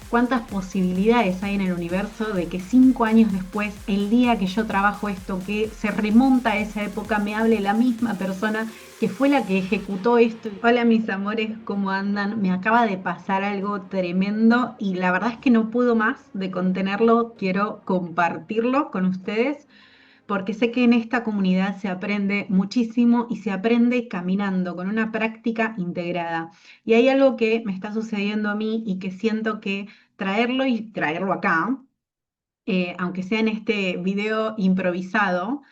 cuántas posibilidades hay en el universo de que 5 años después, el día que yo trabajo esto, que se remonta a esa época, me hable la misma persona que fue la que ejecutó esto. Hola mis amores, ¿cómo andan? Me acaba de pasar algo tremendo y la verdad es que no puedo más de contenerlo, quiero compartirlo con ustedes porque sé que en esta comunidad se aprende muchísimo y se aprende caminando, con una práctica integrada. Y hay algo que me está sucediendo a mí y que siento que traerlo y traerlo acá, aunque sea en este video improvisado,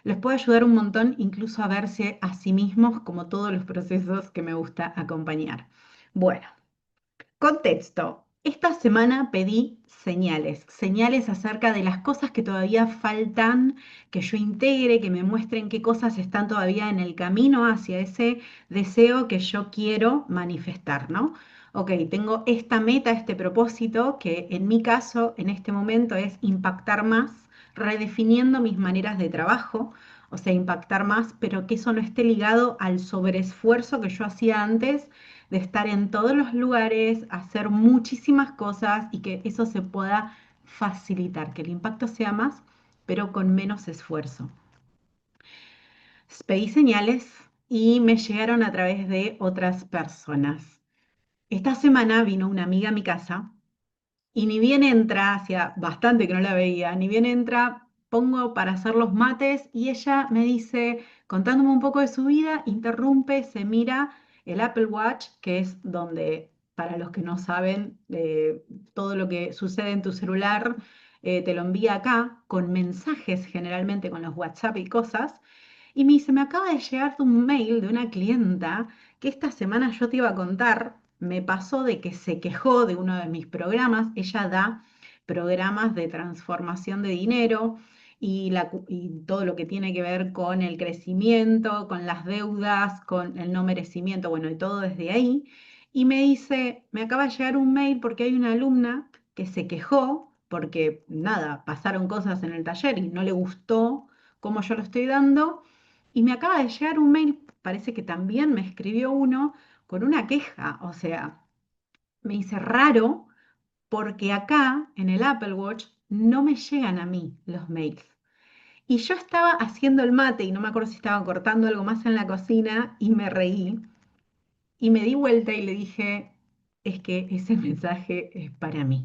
les puede ayudar un montón incluso a verse a sí mismos como todos los procesos que me gusta acompañar. Bueno. Contexto. Esta semana pedí señales acerca de las cosas que todavía faltan, que yo integre, que me muestren qué cosas están todavía en el camino hacia ese deseo que yo quiero manifestar, ¿no? Ok, tengo esta meta, este propósito, que en mi caso, en este momento, es impactar más, redefiniendo mis maneras de trabajo, o sea, impactar más, pero que eso no esté ligado al sobreesfuerzo que yo hacía antes de estar en todos los lugares, hacer muchísimas cosas y que eso se pueda facilitar, que el impacto sea más, pero con menos esfuerzo. Pedí señales y me llegaron a través de otras personas. Esta semana vino una amiga a mi casa y ni bien entra, hacía bastante que no la veía, ni bien entra, pongo para hacer los mates y ella me dice, contándome un poco de su vida, interrumpe, se mira el Apple Watch, que es donde, para los que no saben, todo lo que sucede en tu celular te lo envía acá, con mensajes generalmente, con los WhatsApp y cosas. Y me dice, me acaba de llegar un mail de una clienta que esta semana yo te iba a contar, me pasó de que se quejó de uno de mis programas. Ella da programas de transformación de dinero y todo lo que tiene que ver con el crecimiento, con las deudas, con el no merecimiento, bueno, y todo desde ahí. Y me dice, me acaba de llegar un mail porque hay una alumna que se quejó porque, nada, pasaron cosas en el taller y no le gustó cómo yo lo estoy dando. Y me acaba de llegar un mail, parece que también me escribió uno con una queja, o sea, me dice raro porque acá en el Apple Watch no me llegan a mí los mails. Y yo estaba haciendo el mate y no me acuerdo si estaba cortando algo más en la cocina y me reí y me di vuelta y le dije, es que ese mensaje es para mí.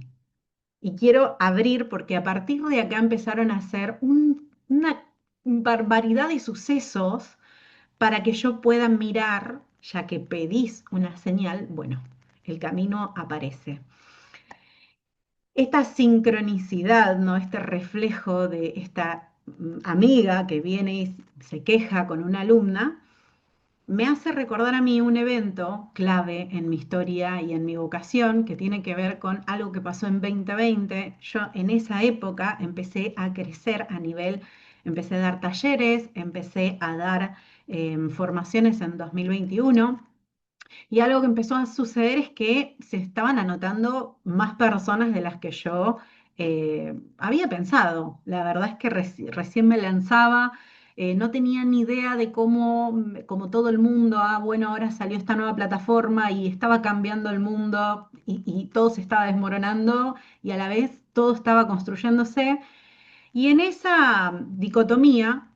Y quiero abrir porque a partir de acá empezaron a hacer una barbaridad de sucesos para que yo pueda mirar, ya que pedís una señal, bueno, el camino aparece. Esta sincronicidad, ¿no? Este reflejo de esta amiga que viene y se queja con una alumna, me hace recordar a mí un evento clave en mi historia y en mi vocación que tiene que ver con algo que pasó en 2020. Yo en esa época empecé a crecer a nivel, empecé a dar talleres, empecé a dar formaciones en 2021 y algo que empezó a suceder es que se estaban anotando más personas de las que yo había pensado. La verdad es que recién me lanzaba, no tenía ni idea de cómo, como todo el mundo, bueno, ahora salió esta nueva plataforma y estaba cambiando el mundo y todo se estaba desmoronando y a la vez todo estaba construyéndose. Y en esa dicotomía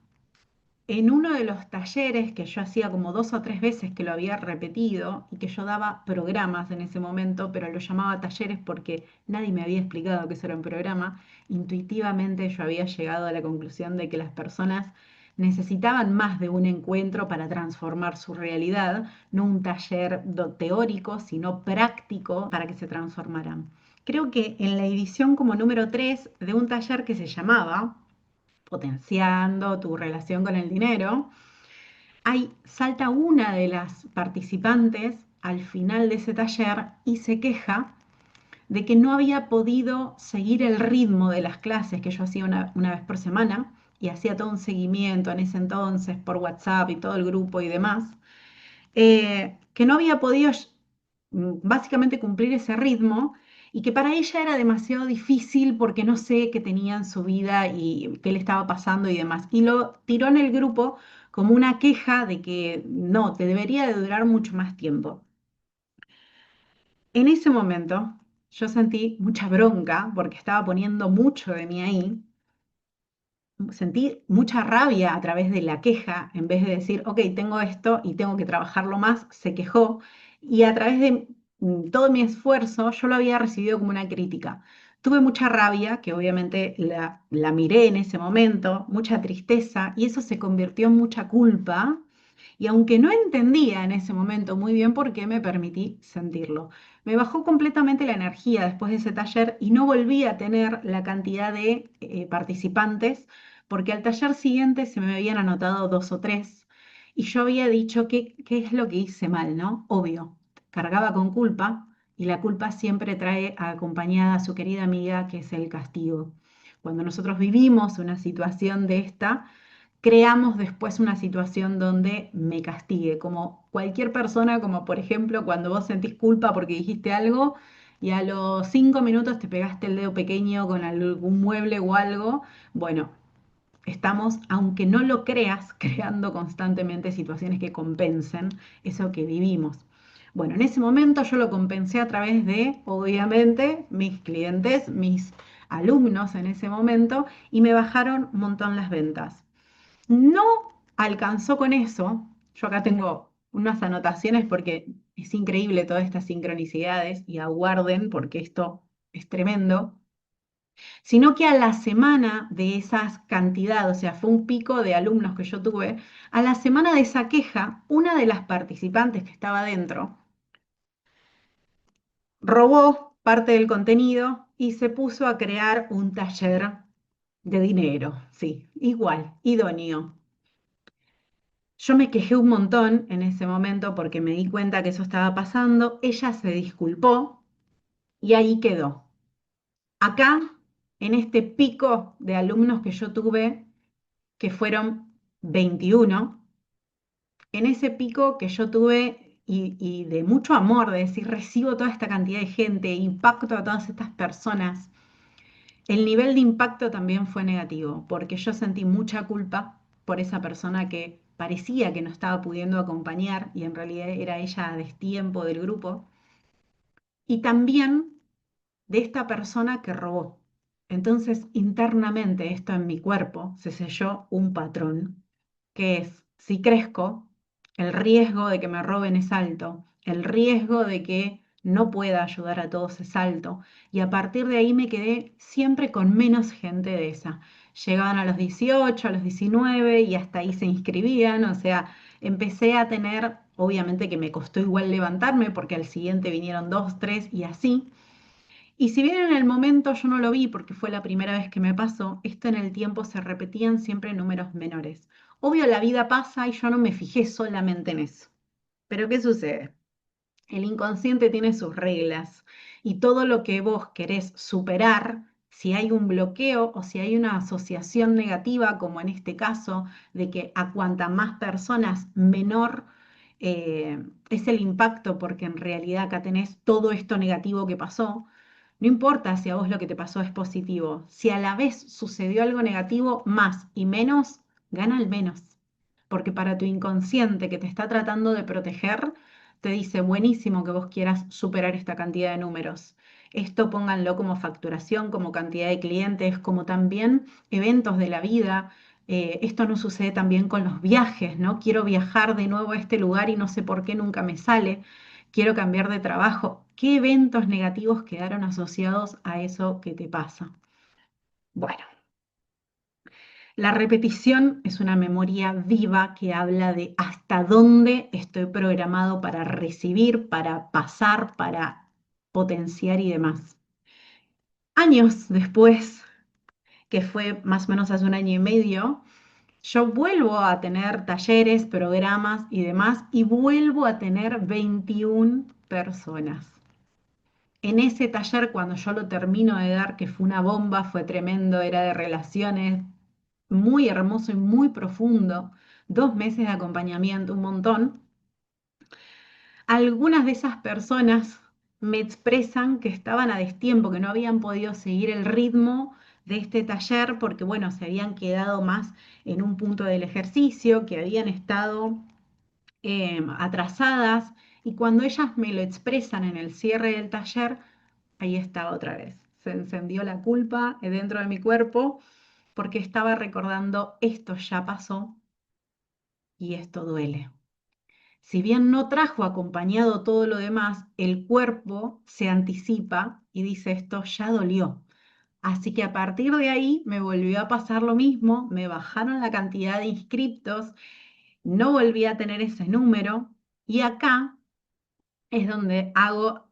en uno de los talleres que yo hacía como 2 o 3 veces que lo había repetido y que yo daba programas en ese momento, pero lo llamaba talleres porque nadie me había explicado que eso era un programa, intuitivamente yo había llegado a la conclusión de que las personas necesitaban más de un encuentro para transformar su realidad, no un taller teórico, sino práctico para que se transformaran. Creo que en la edición como número 3 de un taller que se llamaba Potenciando tu relación con el dinero, salta una de las participantes al final de ese taller y se queja de que no había podido seguir el ritmo de las clases que yo hacía una vez por semana y hacía todo un seguimiento en ese entonces por WhatsApp y todo el grupo y demás, que no había podido básicamente cumplir ese ritmo y que para ella era demasiado difícil porque no sé qué tenía en su vida y qué le estaba pasando y demás. Y lo tiró en el grupo como una queja de que no, te debería de durar mucho más tiempo. En ese momento yo sentí mucha bronca porque estaba poniendo mucho de mí ahí. Sentí mucha rabia a través de la queja, en vez de decir, ok, tengo esto y tengo que trabajarlo más, se quejó, y a través de todo mi esfuerzo yo lo había recibido como una crítica. Tuve mucha rabia, que obviamente la miré en ese momento, mucha tristeza, y eso se convirtió en mucha culpa, y aunque no entendía en ese momento muy bien por qué, me permití sentirlo. Me bajó completamente la energía después de ese taller y no volví a tener la cantidad de participantes porque al taller siguiente se me habían anotado dos o tres y yo había dicho qué es lo que hice mal, ¿no? Obvio, cargaba con culpa y la culpa siempre trae acompañada a su querida amiga que es el castigo. Cuando nosotros vivimos una situación de esta, creamos después una situación donde me castigue, como cualquier persona, como por ejemplo cuando vos sentís culpa porque dijiste algo y a los 5 minutos te pegaste el dedo pequeño con algún mueble o algo, bueno, estamos, aunque no lo creas, creando constantemente situaciones que compensen eso que vivimos. Bueno, en ese momento yo lo compensé a través de, obviamente, mis clientes, mis alumnos en ese momento, y me bajaron un montón las ventas. No alcanzó con eso. Yo acá tengo unas anotaciones porque es increíble todas estas sincronicidades y aguarden porque esto es tremendo, sino que a la semana de esas cantidades, o sea, fue un pico de alumnos que yo tuve, a la semana de esa queja, una de las participantes que estaba dentro robó parte del contenido y se puso a crear un taller de dinero, sí, igual, idóneo. Yo me quejé un montón en ese momento porque me di cuenta que eso estaba pasando, ella se disculpó y ahí quedó. Acá, en este pico de alumnos que yo tuve, que fueron 21, en ese pico que yo tuve y de mucho amor, de decir, recibo toda esta cantidad de gente, impacto a todas estas personas, el nivel de impacto también fue negativo, porque yo sentí mucha culpa por esa persona que parecía que no estaba pudiendo acompañar y en realidad era ella a destiempo del grupo, y también de esta persona que robó. Entonces, internamente, esto en mi cuerpo se selló un patrón, que es, si crezco, el riesgo de que me roben es alto, el riesgo de que no pueda ayudar a todos es alto, y a partir de ahí me quedé siempre con menos gente de esa. Llegaban a los 18, a los 19 y hasta ahí se inscribían, o sea, empecé a tener, obviamente que me costó igual levantarme porque al siguiente vinieron dos, tres y así, y si bien en el momento yo no lo vi porque fue la primera vez que me pasó, esto en el tiempo se repetían siempre en números menores. Obvio, la vida pasa y yo no me fijé solamente en eso. Pero ¿qué sucede? El inconsciente tiene sus reglas y todo lo que vos querés superar, si hay un bloqueo o si hay una asociación negativa, como en este caso, de que a cuanta más personas, menor es el impacto, porque en realidad acá tenés todo esto negativo que pasó. No importa si a vos lo que te pasó es positivo, si a la vez sucedió algo negativo, más y menos, gana el menos. Porque para tu inconsciente que te está tratando de proteger, te dice, buenísimo que vos quieras superar esta cantidad de números. Esto pónganlo como facturación, como cantidad de clientes, como también eventos de la vida. Esto no sucede también con los viajes, ¿no? Quiero viajar de nuevo a este lugar y no sé por qué nunca me sale. Quiero cambiar de trabajo. ¿Qué eventos negativos quedaron asociados a eso que te pasa? Bueno, la repetición es una memoria viva que habla de hasta dónde estoy programado para recibir, para pasar, para potenciar y demás. Años después, que fue más o menos hace un año y medio, yo vuelvo a tener talleres, programas y demás, y vuelvo a tener 21 personas. En ese taller, cuando yo lo termino de dar, que fue una bomba, fue tremendo, era de relaciones, muy hermoso y muy profundo, 2 meses de acompañamiento, un montón, algunas de esas personas me expresan que estaban a destiempo, que no habían podido seguir el ritmo de este taller porque, bueno, se habían quedado más en un punto del ejercicio, que habían estado atrasadas, y cuando ellas me lo expresan en el cierre del taller, ahí estaba otra vez. Se encendió la culpa dentro de mi cuerpo porque estaba recordando esto ya pasó y esto duele. Si bien no trajo acompañado todo lo demás, el cuerpo se anticipa y dice esto ya dolió. Así que a partir de ahí me volvió a pasar lo mismo, me bajaron la cantidad de inscriptos, no volví a tener ese número y acá es donde hago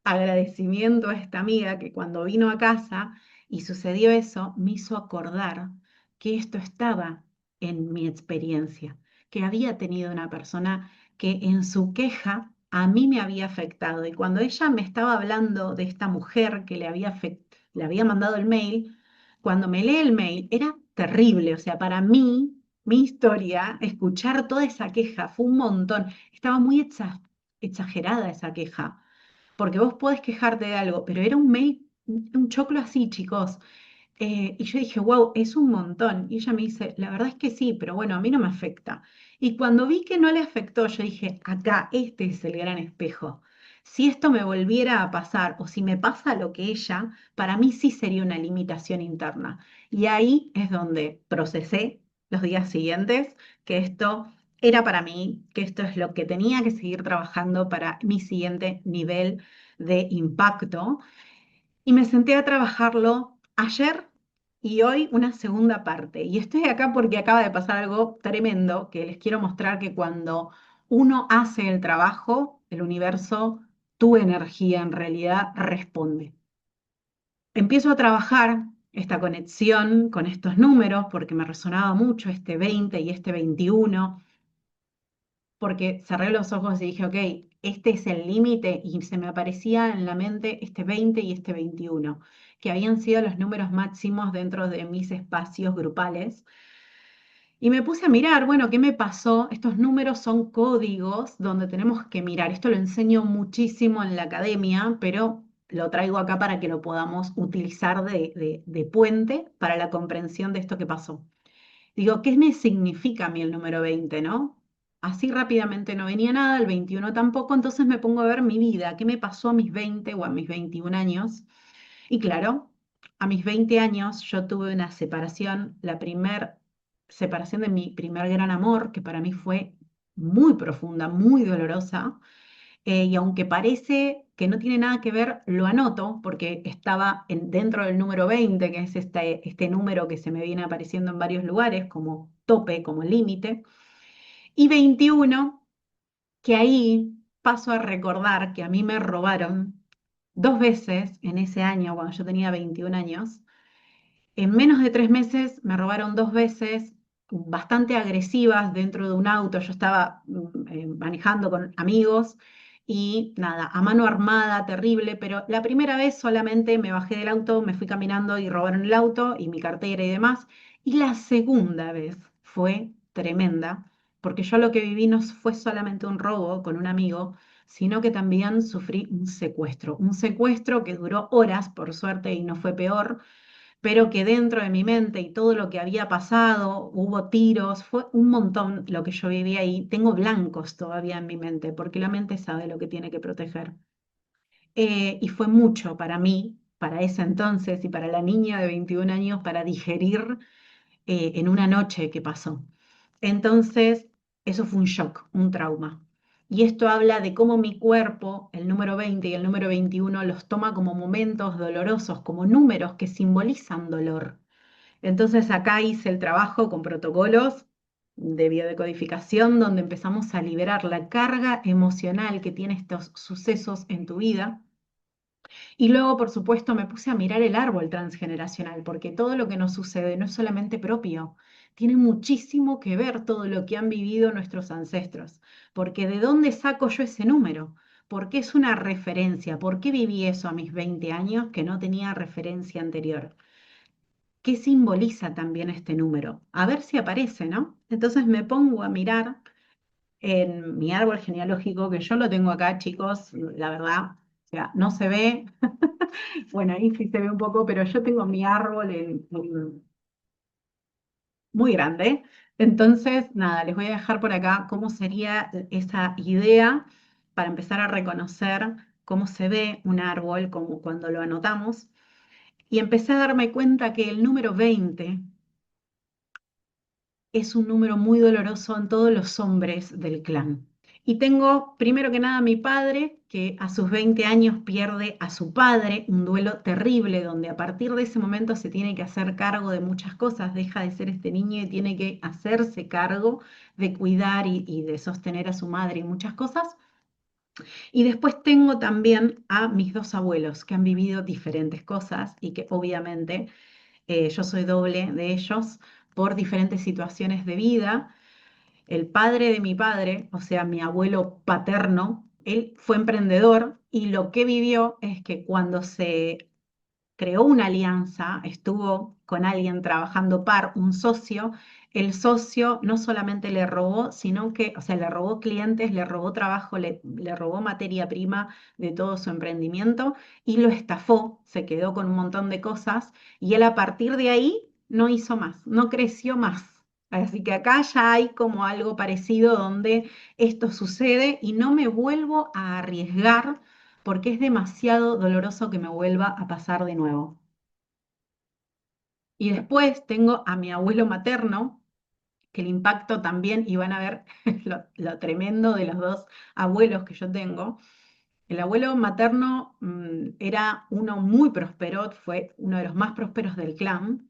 agradecimiento a esta amiga que cuando vino a casa y sucedió eso, me hizo acordar que esto estaba en mi experiencia, que había tenido una persona que en su queja a mí me había afectado. Y cuando ella me estaba hablando de esta mujer que le había mandado el mail, cuando me lee el mail era terrible. O sea, para mí, mi historia, escuchar toda esa queja fue un montón. Estaba muy exagerada esa queja porque vos podés quejarte de algo, pero era un mail, un choclo así, chicos. Y yo dije, wow, es un montón. Y ella me dice, la verdad es que sí, pero bueno, a mí no me afecta. Y cuando vi que no le afectó, yo dije, acá, este es el gran espejo. Si esto me volviera a pasar o si me pasa lo que ella, para mí sí sería una limitación interna. Y ahí es donde procesé los días siguientes que esto era para mí, que esto es lo que tenía que seguir trabajando para mi siguiente nivel de impacto y me senté a trabajarlo ayer y hoy una segunda parte. Y estoy acá porque acaba de pasar algo tremendo que les quiero mostrar que cuando uno hace el trabajo, el universo, tu energía en realidad responde. Empiezo a trabajar esta conexión con estos números porque me resonaba mucho este 20 y este 21 porque cerré los ojos y dije, ok, este es el límite y se me aparecía en la mente este 20 y este 21, que habían sido los números máximos dentro de mis espacios grupales. Y me puse a mirar, bueno, ¿qué me pasó? Estos números son códigos donde tenemos que mirar. Esto lo enseño muchísimo en la academia, pero lo traigo acá para que lo podamos utilizar de puente para la comprensión de esto que pasó. Digo, ¿qué me significa a mí el número 20, no? Así rápidamente no venía nada, el 21 tampoco, entonces me pongo a ver mi vida, qué me pasó a mis 20 o a mis 21 años. Y claro, a mis 20 años yo tuve una separación, la primer separación de mi primer gran amor, que para mí fue muy profunda, muy dolorosa. Y aunque parece que no tiene nada que ver, lo anoto porque estaba dentro del número 20, que es este número que se me viene apareciendo en varios lugares como tope, como límite. Y 21, que ahí paso a recordar que a mí me robaron dos veces en ese año, cuando yo tenía 21 años. En menos de 3 meses me robaron dos veces, bastante agresivas dentro de un auto. Yo estaba manejando con amigos y nada, a mano armada, terrible, pero la primera vez solamente me bajé del auto, me fui caminando y robaron el auto y mi cartera y demás. Y la segunda vez fue tremenda, porque yo lo que viví no fue solamente un robo con un amigo, sino que también sufrí un secuestro que duró horas, por suerte, y no fue peor, pero que dentro de mi mente y todo lo que había pasado, hubo tiros, fue un montón lo que yo viví ahí. Tengo blancos todavía en mi mente, porque la mente sabe lo que tiene que proteger. Y fue mucho para mí, para ese entonces y para la niña de 21 años, para digerir en una noche que pasó. Entonces, eso fue un shock, un trauma. Y esto habla de cómo mi cuerpo, el número 20 y el número 21, los toma como momentos dolorosos, como números que simbolizan dolor. Entonces acá hice el trabajo con protocolos de biodecodificación donde empezamos a liberar la carga emocional que tiene estos sucesos en tu vida. Y luego, por supuesto, me puse a mirar el árbol transgeneracional, porque todo lo que nos sucede no es solamente propio, tiene muchísimo que ver todo lo que han vivido nuestros ancestros. Porque ¿de dónde saco yo ese número? Porque es una referencia. ¿Por qué viví eso a mis 20 años que no tenía referencia anterior? ¿Qué simboliza también este número? A ver si aparece, ¿no? Entonces me pongo a mirar en mi árbol genealógico, que yo lo tengo acá, chicos, la verdad, o sea, no se ve, bueno, ahí sí se ve un poco, pero yo tengo mi árbol muy grande. Entonces, nada, les voy a dejar por acá cómo sería esa idea para empezar a reconocer cómo se ve un árbol, como cuando lo anotamos, y empecé a darme cuenta que el número 20 es un número muy doloroso en todos los hombres del clan. Y tengo, primero que nada, a mi padre, que a sus 20 años pierde a su padre, un duelo terrible, donde a partir de ese momento se tiene que hacer cargo de muchas cosas, deja de ser este niño y tiene que hacerse cargo de cuidar y de sostener a su madre y muchas cosas. Y después tengo también a mis dos abuelos, que han vivido diferentes cosas y que obviamente yo soy doble de ellos por diferentes situaciones de vida. El padre de mi padre, o sea, mi abuelo paterno, él fue emprendedor y lo que vivió es que cuando se creó una alianza, estuvo con alguien trabajando un socio, el socio no solamente le robó, sino que, o sea, le robó clientes, le robó trabajo, le robó materia prima de todo su emprendimiento y lo estafó, se quedó con un montón de cosas y él a partir de ahí no hizo más, no creció más. Así que acá ya hay como algo parecido donde esto sucede y no me vuelvo a arriesgar porque es demasiado doloroso que me vuelva a pasar de nuevo. Y después tengo a mi abuelo materno, que el impacto también, y van a ver lo tremendo de los dos abuelos que yo tengo. El abuelo materno era uno muy próspero, fue uno de los más prósperos del clan,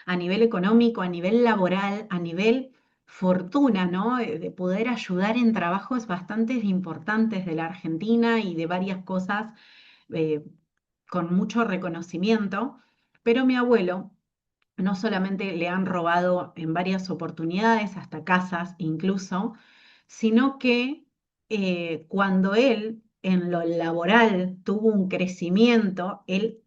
a nivel económico, a nivel laboral, a nivel fortuna, ¿no? De poder ayudar en trabajos bastante importantes de la Argentina y de varias cosas eh, con mucho reconocimiento, pero mi abuelo no solamente le han robado en varias oportunidades, hasta casas incluso, sino que cuando él en lo laboral tuvo un crecimiento, él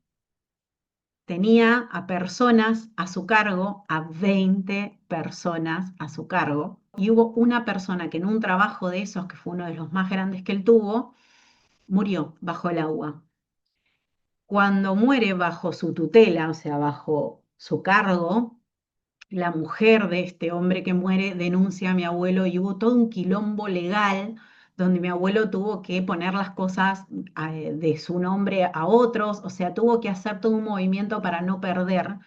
tenía a personas a su cargo, a 20 personas a su cargo, y hubo una persona que en un trabajo de esos, que fue uno de los más grandes que él tuvo, murió bajo el agua. Cuando muere bajo su tutela, o sea, bajo su cargo, la mujer de este hombre que muere denuncia a mi abuelo y hubo todo un quilombo legal donde mi abuelo tuvo que poner las cosas de su nombre a otros, o sea, tuvo que hacer todo un movimiento para no perder,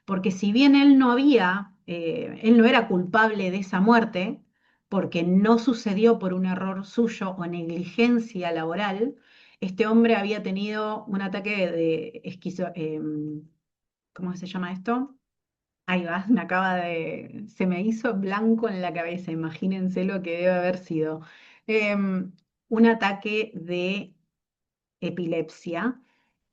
porque si bien él no era culpable de esa muerte, porque no sucedió por un error suyo o negligencia laboral, este hombre había tenido un ataque de ¿cómo se llama esto? Ahí va, se me hizo blanco en la cabeza, imagínense lo que debe haber sido. Un ataque de epilepsia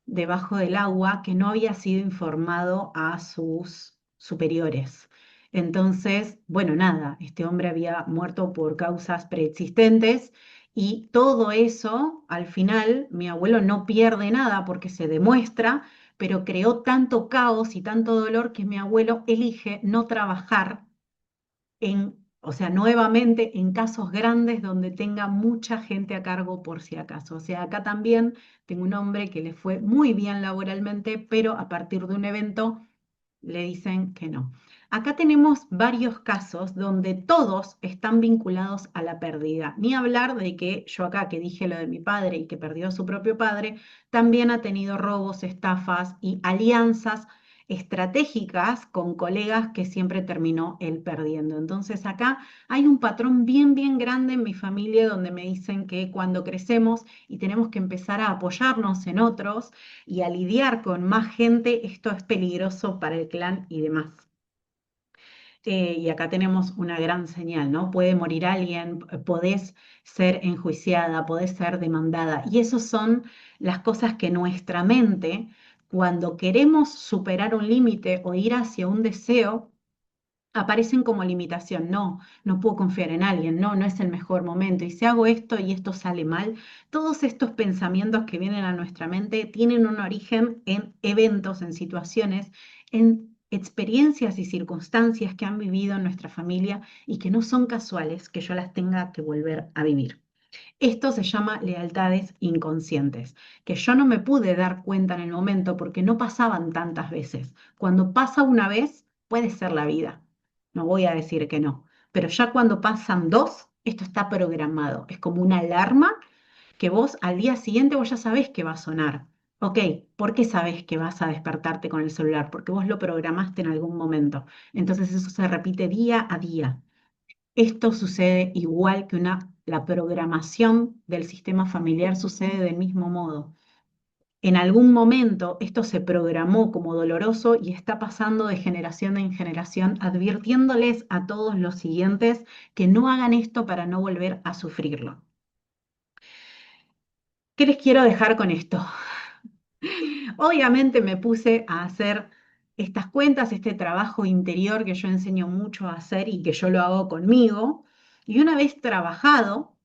debajo del agua que no había sido informado a sus superiores. Entonces, bueno, nada, este hombre había muerto por causas preexistentes y todo eso, al final, mi abuelo no pierde nada porque se demuestra, pero creó tanto caos y tanto dolor que mi abuelo elige no trabajar o sea, nuevamente en casos grandes donde tenga mucha gente a cargo por si acaso. O sea, acá también tengo un hombre que le fue muy bien laboralmente, pero a partir de un evento le dicen que no. Acá tenemos varios casos donde todos están vinculados a la pérdida. Ni hablar de que yo acá que dije lo de mi padre y que perdió a su propio padre, también ha tenido robos, estafas y alianzas estratégicas con colegas que siempre terminó él perdiendo. Entonces acá hay un patrón bien grande en mi familia donde me dicen que cuando crecemos y tenemos que empezar a apoyarnos en otros y a lidiar con más gente, esto es peligroso para el clan y demás. Y acá tenemos una gran señal, ¿no? Puede morir alguien, podés ser enjuiciada, podés ser demandada. Y esas son las cosas que nuestra mente, cuando queremos superar un límite o ir hacia un deseo, aparecen como limitación. No, no puedo confiar en alguien, no, no es el mejor momento. Y si hago esto y esto sale mal, todos estos pensamientos que vienen a nuestra mente tienen un origen en eventos, en situaciones, en experiencias y circunstancias que han vivido en nuestra familia y que no son casuales que yo las tenga que volver a vivir. Esto se llama lealtades inconscientes, que yo no me pude dar cuenta en el momento porque no pasaban tantas veces. Cuando pasa una vez, puede ser la vida. No voy a decir que no, pero ya cuando pasan dos, esto está programado. Es como una alarma que vos al día siguiente vos ya sabés que va a sonar. Ok, ¿por qué sabés que vas a despertarte con el celular? Porque vos lo programaste en algún momento. Entonces eso se repite día a día. Esto sucede igual que la programación del sistema familiar sucede del mismo modo. En algún momento esto se programó como doloroso y está pasando de generación en generación, advirtiéndoles a todos los siguientes que no hagan esto para no volver a sufrirlo. ¿Qué les quiero dejar con esto? Obviamente me puse a hacer estas cuentas, este trabajo interior que yo enseño mucho a hacer y que yo lo hago conmigo. Y una vez trabajado,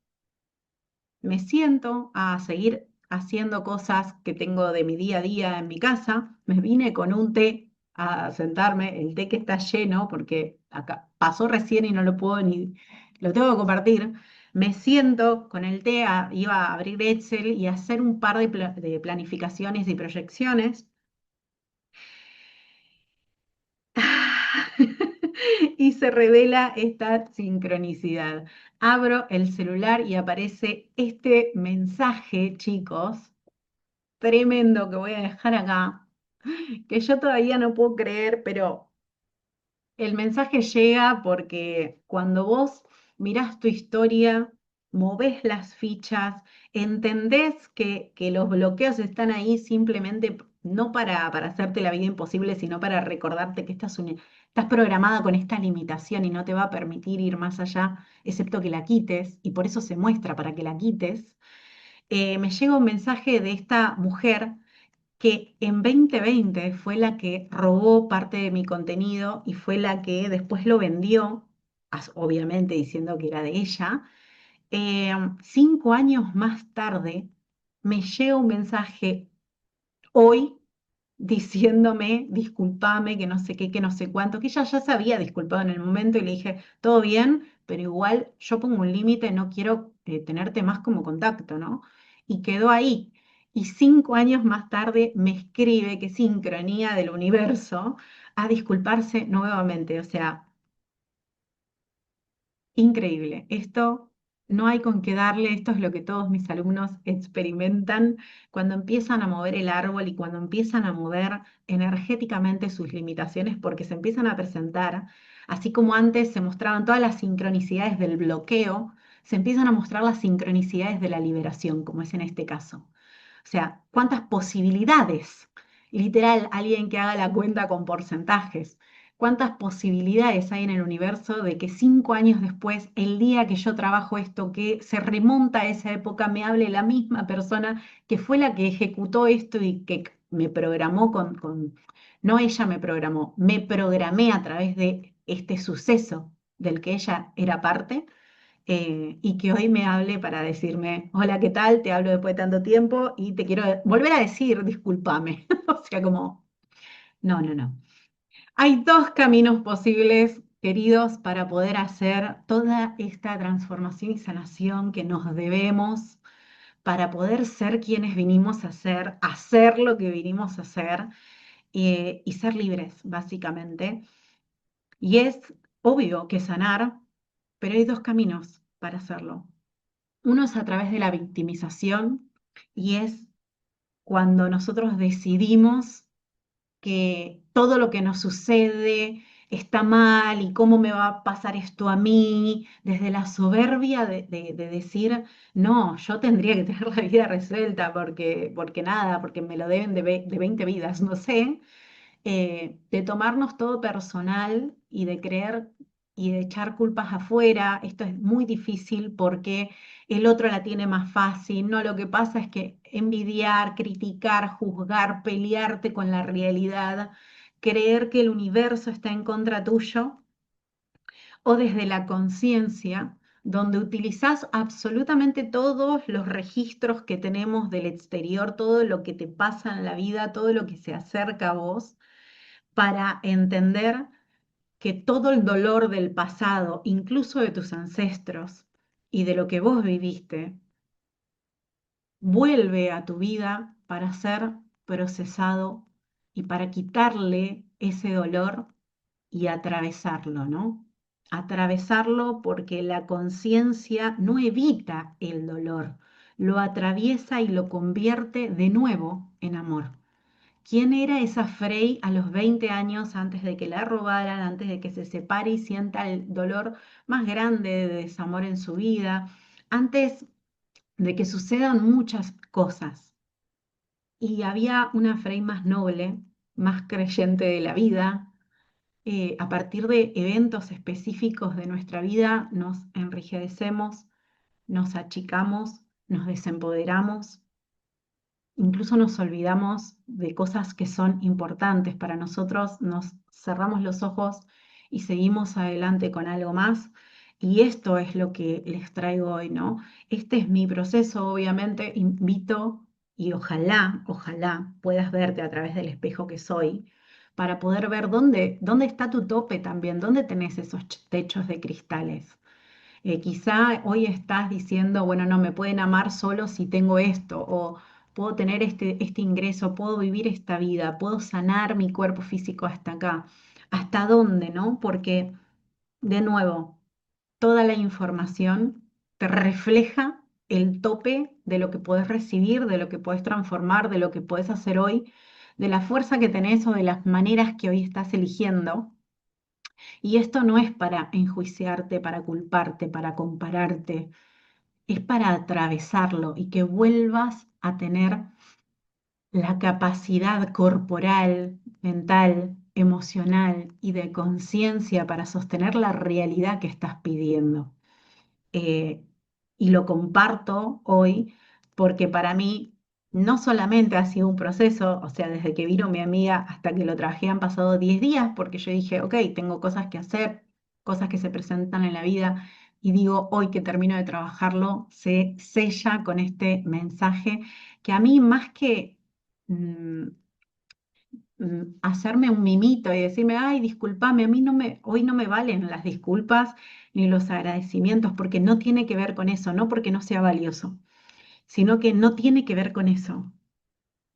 me siento a seguir haciendo cosas que tengo de mi día a día en mi casa. Me vine con un té a sentarme, el té que está lleno, porque acá pasó recién y no lo puedo ni, lo tengo que compartir. Me siento con el té, iba a abrir Excel y a hacer un par de planificaciones y proyecciones. Y se revela esta sincronicidad. Abro el celular y aparece este mensaje, chicos, tremendo que voy a dejar acá, que yo todavía no puedo creer, pero el mensaje llega porque cuando vos mirás tu historia, movés las fichas, entendés que los bloqueos están ahí simplemente no para hacerte la vida imposible, sino para recordarte que estás programada con esta limitación y no te va a permitir ir más allá, excepto que la quites, y por eso se muestra para que la quites. Me llega un mensaje de esta mujer que en 2020 fue la que robó parte de mi contenido y fue la que después lo vendió, obviamente diciendo que era de ella. 5 años más tarde me llega un mensaje hoy diciéndome, discúlpame, que no sé qué, que no sé cuánto, que ella ya se había disculpado en el momento y le dije, todo bien, pero igual yo pongo un límite, no quiero tenerte más como contacto, ¿no? Y quedó ahí. Y 5 años más tarde me escribe, que sincronía del universo, a disculparse nuevamente. O sea, increíble. Esto no hay con qué darle, esto es lo que todos mis alumnos experimentan cuando empiezan a mover el árbol y cuando empiezan a mover energéticamente sus limitaciones porque se empiezan a presentar, así como antes se mostraban todas las sincronicidades del bloqueo, se empiezan a mostrar las sincronicidades de la liberación, como es en este caso. O sea, cuántas posibilidades, literal, alguien que haga la cuenta con porcentajes. ¿Cuántas posibilidades hay en el universo de que 5 años después, el día que yo trabajo esto, que se remonta a esa época, me hable la misma persona que fue la que ejecutó esto y que me programó no ella me programó, me programé a través de este suceso del que ella era parte? Y que hoy me hable para decirme, hola, ¿qué tal? Te hablo después de tanto tiempo y te quiero volver a decir, discúlpame. O sea, como, no, no, no. Hay dos caminos posibles, queridos, para poder hacer toda esta transformación y sanación que nos debemos, para poder ser quienes vinimos a ser, hacer lo que vinimos a hacer y ser libres, básicamente. Y es obvio que sanar, pero hay dos caminos para hacerlo. Uno es a través de la victimización y es cuando nosotros decidimos que todo lo que nos sucede está mal y cómo me va a pasar esto a mí, desde la soberbia de decir, no, yo tendría que tener la vida resuelta porque nada, porque me lo deben de 20 vidas, no sé, de tomarnos todo personal y de creer y de echar culpas afuera. Esto es muy difícil porque el otro la tiene más fácil. No, lo que pasa es que envidiar, criticar, juzgar, pelearte con la realidad, creer que el universo está en contra tuyo o desde la conciencia, donde utilizás absolutamente todos los registros que tenemos del exterior, todo lo que te pasa en la vida, todo lo que se acerca a vos para entender que todo el dolor del pasado, incluso de tus ancestros y de lo que vos viviste, vuelve a tu vida para ser procesado y para quitarle ese dolor y atravesarlo, ¿no? Atravesarlo porque la conciencia no evita el dolor. lo atraviesa y lo convierte de nuevo en amor. ¿Quién era esa Frey a los 20 años antes de que la robaran, antes de que se separe y sienta el dolor más grande de desamor en su vida, antes de que sucedan muchas cosas? Y había una Frey más noble, más creyente de la vida. A partir de eventos específicos de nuestra vida nos enrijecemos, nos achicamos, nos desempoderamos, incluso nos olvidamos de cosas que son importantes para nosotros, nos cerramos los ojos y seguimos adelante con algo más. Y esto es lo que les traigo hoy, ¿no? Este es mi proceso, obviamente, invito y ojalá puedas verte a través del espejo que soy para poder ver dónde está tu tope también, dónde tenés esos techos de cristales. Quizá hoy estás diciendo, bueno, no, me pueden amar solo si tengo esto, o puedo tener este ingreso, puedo vivir esta vida, puedo sanar mi cuerpo físico hasta acá. ¿Hasta dónde, no? Porque, de nuevo, toda la información te refleja el tope de lo que puedes recibir, de lo que puedes transformar, de lo que puedes hacer hoy, de la fuerza que tenés o de las maneras que hoy estás eligiendo. Y esto no es para enjuiciarte, para culparte, para compararte, es para atravesarlo y que vuelvas a tener la capacidad corporal, mental, emocional y de conciencia para sostener la realidad que estás pidiendo. eh, y lo comparto hoy porque para mí no solamente ha sido un proceso, o sea, desde que vino mi amiga hasta que lo trabajé han pasado 10 días, porque yo dije, ok, tengo cosas que hacer, cosas que se presentan en la vida, y digo, hoy que termino de trabajarlo, se sella con este mensaje que a mí más que mm, hacerme un mimito y decirme, ay, discúlpame, a mí hoy no me valen las disculpas ni los agradecimientos, porque no tiene que ver con eso, no porque no sea valioso, sino que no tiene que ver con eso.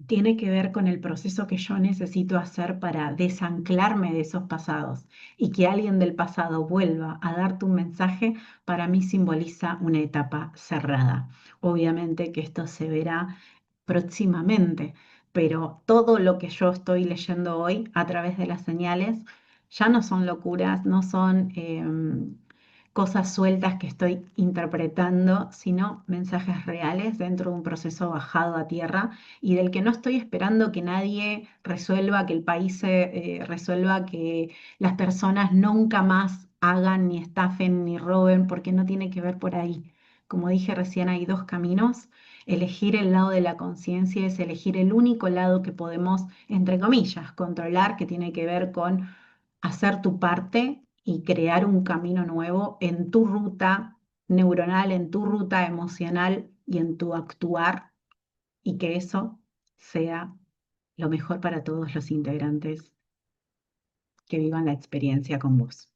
Tiene que ver con el proceso que yo necesito hacer para desanclarme de esos pasados y que alguien del pasado vuelva a darte un mensaje, para mí simboliza una etapa cerrada. Obviamente que esto se verá próximamente, pero todo lo que yo estoy leyendo hoy a través de las señales ya no son locuras, no son cosas sueltas que estoy interpretando, sino mensajes reales dentro de un proceso bajado a tierra y del que no estoy esperando que nadie resuelva, que el país resuelva, que las personas nunca más hagan, ni estafen, ni roben, porque no tiene que ver por ahí. Como dije recién, hay dos caminos. Elegir el lado de la conciencia es elegir el único lado que podemos, entre comillas, controlar, que tiene que ver con hacer tu parte y crear un camino nuevo en tu ruta neuronal, en tu ruta emocional y en tu actuar, y que eso sea lo mejor para todos los integrantes que vivan la experiencia con vos.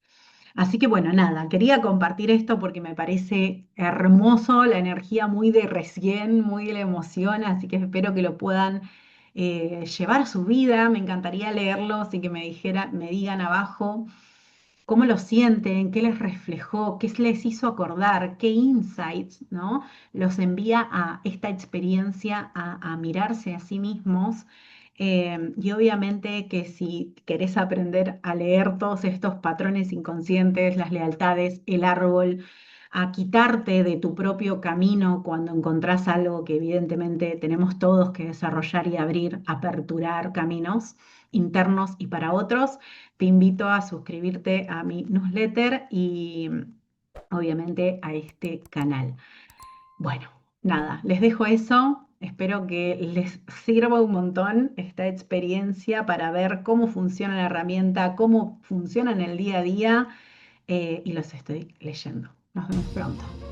Así que bueno, nada, quería compartir esto porque me parece hermoso, la energía muy de recién, muy de la emoción, así que espero que lo puedan llevar a su vida. Me encantaría leerlos y que me digan abajo cómo lo sienten, qué les reflejó, qué les hizo acordar, qué insights, ¿no? Los envía a esta experiencia a mirarse a sí mismos. Y obviamente que si querés aprender a leer todos estos patrones inconscientes, las lealtades, el árbol, a quitarte de tu propio camino cuando encontrás algo que evidentemente tenemos todos que desarrollar y abrir, aperturar caminos internos y para otros, te invito a suscribirte a mi newsletter y obviamente a este canal. Bueno, nada, les dejo eso. Espero que les sirva un montón esta experiencia para ver cómo funciona la herramienta, cómo funciona en el día a día y los estoy leyendo. Nos vemos pronto.